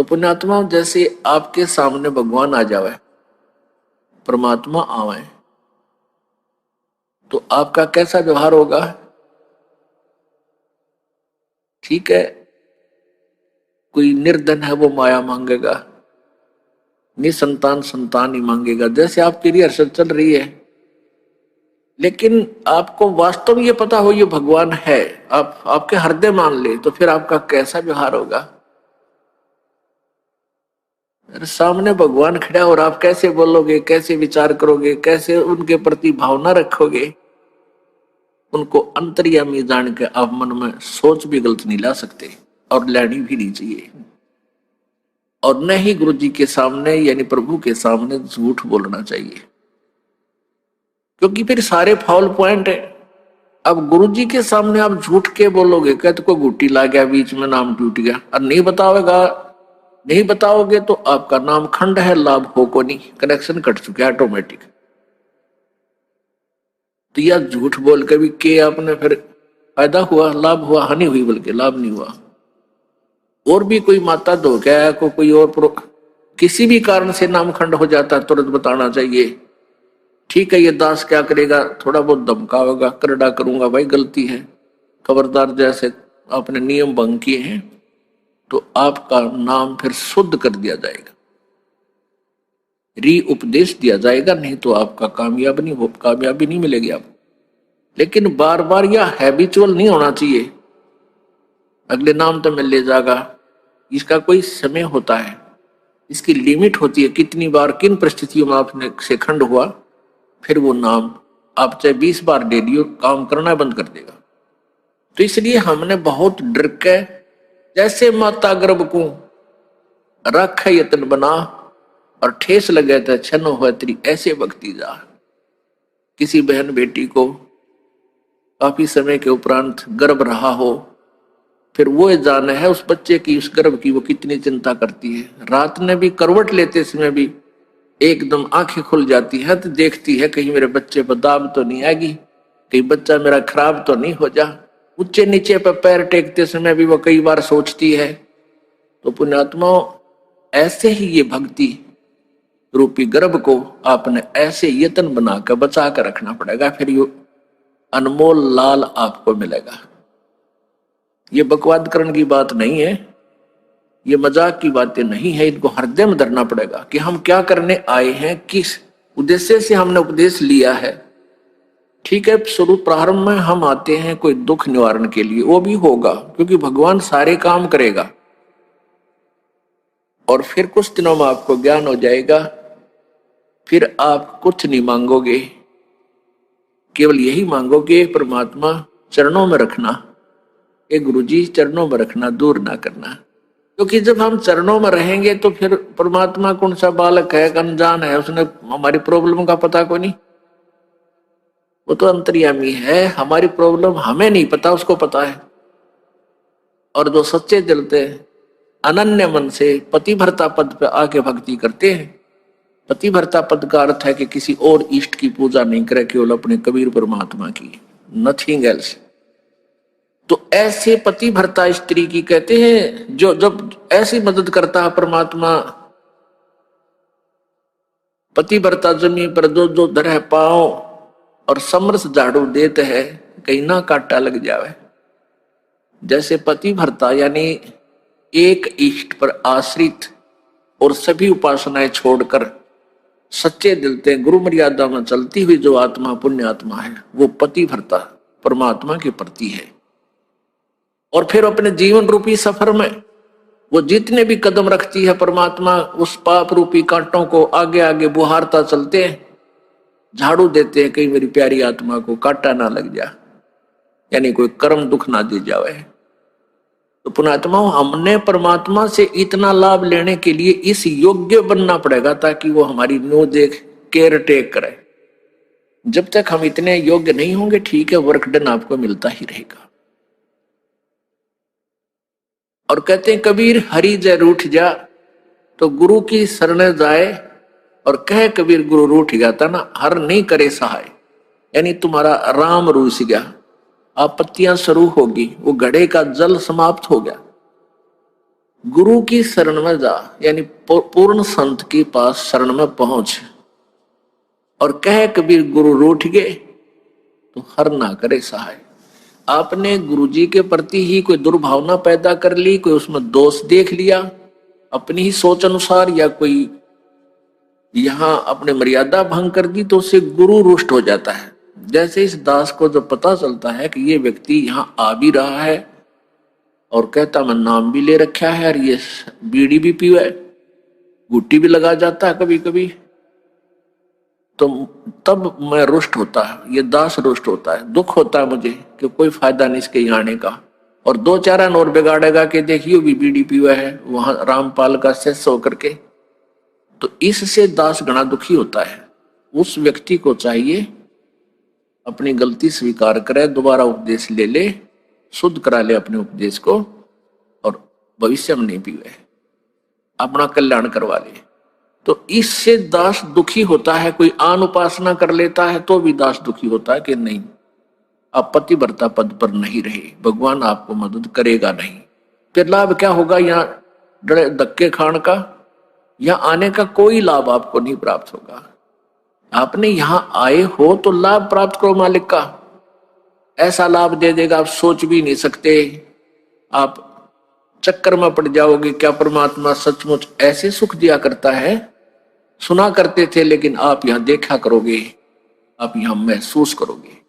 तो पुण्यात्मा, जैसे आपके सामने भगवान आ जावे, परमात्मा आवे, तो आपका कैसा व्यवहार होगा? ठीक है, कोई निर्धन है वो माया मांगेगा, निसंतान संतान ही मांगेगा, जैसे आपके लिए हर्षद चल रही है। लेकिन आपको वास्तव में ये पता हो ये भगवान है, आप आपके हृदय मान ले, तो फिर आपका कैसा व्यवहार होगा? अरे सामने भगवान खड़ा और आप कैसे बोलोगे, कैसे विचार करोगे, कैसे उनके प्रति भावना रखोगे? उनको अंतर्यामी जान के आप मन में सोच भी गलत नहीं ला सकते और लेनी भी नहीं चाहिए। और न ही गुरु जी के सामने यानी प्रभु के सामने झूठ बोलना चाहिए, क्योंकि फिर सारे फाउल पॉइंट है। अब गुरु जी के सामने आप झूठ के बोलोगे, कहते को गुटी ला गया बीच में, नाम टूट गया, और नहीं बताओगे तो आपका नाम खंड है, लाभ हो को नहीं, कनेक्शन कट चुका है ऑटोमेटिक। तो यह झूठ बोल के भी के आपने फिर फायदा हुआ, लाभ हुआ, हानि हुई, बल्कि लाभ नहीं हुआ। और भी कोई माता धोखा को कोई और किसी भी कारण से नाम खंड हो जाता है, तुरंत बताना चाहिए। ठीक है, ये दास क्या करेगा, थोड़ा बहुत धमकावेगा, करड़ा करूंगा, भाई गलती है, खबरदार, जैसे आपने नियम भंग किए हैं, तो आपका नाम फिर शुद्ध कर दिया जाएगा, री उपदेश दिया जाएगा, नहीं तो आपका कामयाबी नहीं मिलेगी आपको। लेकिन बार बार यह हैबिचुअल नहीं होना चाहिए, अगले नाम तो मिल ले जाएगा, इसका कोई समय होता है, इसकी लिमिट होती है, कितनी बार किन परिस्थितियों में आपने से खंड हुआ, फिर वो नाम आप चाहे 20 बार दे दियो, काम करना बंद कर देगा। तो इसलिए हमने बहुत डर के, जैसे माता गर्भ को रख यत्न बना और ठेस लगे तो छन हो तेरी ऐसे भक्ति जा। किसी बहन बेटी को काफी समय के उपरांत गर्भ रहा हो, फिर वो जाने है उस बच्चे की, उस गर्भ की वो कितनी चिंता करती है। रात में भी करवट लेते समय भी एकदम आंखें खुल जाती है, तो देखती है कहीं मेरे बच्चे पर दाब तो नहीं आएगी, कहीं बच्चा मेरा खराब तो नहीं हो जा। ऊंचे नीचे पर पैर टेकते समय भी वो कई बार सोचती है। तो पुण्यात्माओं, ऐसे ही ये भक्ति रूपी गर्भ को आपने ऐसे यत्न बनाकर बचा कर रखना पड़ेगा, फिर ये अनमोल लाल आपको मिलेगा। ये बकवादकरण की बात नहीं है, ये मजाक की बातें नहीं है, इनको हृदय में धरना पड़ेगा कि हम क्या करने आए हैं, किस उद्देश्य से हमने उपदेश लिया है। ठीक है, शुरू प्रारंभ में हम आते हैं कोई दुख निवारण के लिए, वो भी होगा, क्योंकि भगवान सारे काम करेगा, और फिर कुछ दिनों में आपको ज्ञान हो जाएगा, फिर आप कुछ नहीं मांगोगे, केवल यही मांगोगे परमात्मा चरणों में रखना, एक गुरुजी चरणों में रखना, दूर ना करना। क्योंकि जब हम चरणों में रहेंगे तो फिर परमात्मा कौन सा बालक है, अनजान है, उसने हमारी प्रॉब्लम का पता कोई नहीं, वो तो अंतर्यामी है, हमारी प्रॉब्लम हमें नहीं पता, उसको पता है। और जो सच्चे दिल से अनन्य मन से पतिव्रता पद पे आके भक्ति करते हैं, पतिव्रता पद का अर्थ है कि किसी और इष्ट की पूजा नहीं करे, केवल अपने कबीर परमात्मा की, नथिंग एल्स। तो ऐसे पतिव्रता स्त्री की कहते हैं, जो जब ऐसी मदद करता है परमात्मा, पतिव्रता जमी पर जो जो धरे पाओ और समरस झाड़ू देते हैं, कहीं ना काटा लग जावे। जैसे पतिव्रता यानी एक इष्ट पर आश्रित और सभी उपासनाएं छोड़कर सच्चे दिल से गुरु मर्यादा में चलती हुई जो आत्मा पुण्य आत्मा है, वो पतिव्रता परमात्मा के प्रति है। और फिर अपने जीवन रूपी सफर में वो जितने भी कदम रखती है परमात्मा, उस पाप रूपी कांटों को आगे आगे बुहारता चलते हैं, झाड़ू देते हैं, कहीं मेरी प्यारी आत्मा को कांटा ना लग जा, यानी कोई कर्म दुख ना दे जावे। तो पुण्यात्माओं, हमने परमात्मा से इतना लाभ लेने के लिए इस योग्य बनना पड़ेगा, ताकि वो हमारी नो देख केयर टेक करे। जब तक हम इतने योग्य नहीं होंगे, ठीक है, वर्क डन आपको मिलता ही रहेगा। और कहते हैं कबीर हरि जय रूठ जा, तो गुरु की शरण जाए और कहे कबीर गुरु रूठ गया था ना, हर नहीं करे सहाय, यानी तुम्हारा राम रूस गया, आपत्तियां शुरू होगी, वो घड़े का जल समाप्त हो गया, गुरु की शरण में जा, यानी पूर्ण संत के पास शरण में पहुंच। और कह कबीर गुरु रूठ गए तो हर ना करे सहाय। आपने गुरुजी के प्रति ही कोई दुर्भावना पैदा कर ली, कोई उसमें दोष देख लिया अपनी ही सोच अनुसार, या कोई यहां अपने मर्यादा भंग कर दी, तो उससे गुरु रुष्ट हो जाता है। जैसे इस दास को जब पता चलता है कि ये व्यक्ति यहां आ भी रहा है और कहता मैं नाम भी ले रखा है और ये बीड़ी भी पीवे, गुट्टी भी लगा जाता है कभी कभी, तो तब मैं रुष्ट होता है, ये दास रुष्ट होता है, दुख होता है मुझे कि कोई फायदा नहीं इसके यहाँ आने का। और दो चार और बिगाड़ेगा कि देखियो भी बीड़ी पीवा है वहां रामपाल का शिष्य होकर के, तो इससे दास गणा दुखी होता है। उस व्यक्ति को चाहिए अपनी गलती स्वीकार करे, दोबारा उपदेश ले ले, शुद्ध करा ले अपने उपदेश को, और भविष्य में नहीं पीवे, अपना कल्याण करवा ले। तो इससे दास दुखी होता है। कोई आन उपासना कर लेता है तो भी दास दुखी होता है कि नहीं, आप पतिव्रता पद पर नहीं रहे, भगवान आपको मदद करेगा नहीं। फिर लाभ क्या होगा यहाँ डरे धक्के खान का? यहाँ आने का कोई लाभ आपको नहीं प्राप्त होगा। आपने यहां आए हो तो लाभ प्राप्त करो मालिक का, ऐसा लाभ दे देगा आप सोच भी नहीं सकते। आप चक्कर में पड़ जाओगे, क्या परमात्मा सचमुच ऐसे सुख दिया करता है? सुना करते थे, लेकिन आप यहां देखा करोगे, आप यहां महसूस करोगे।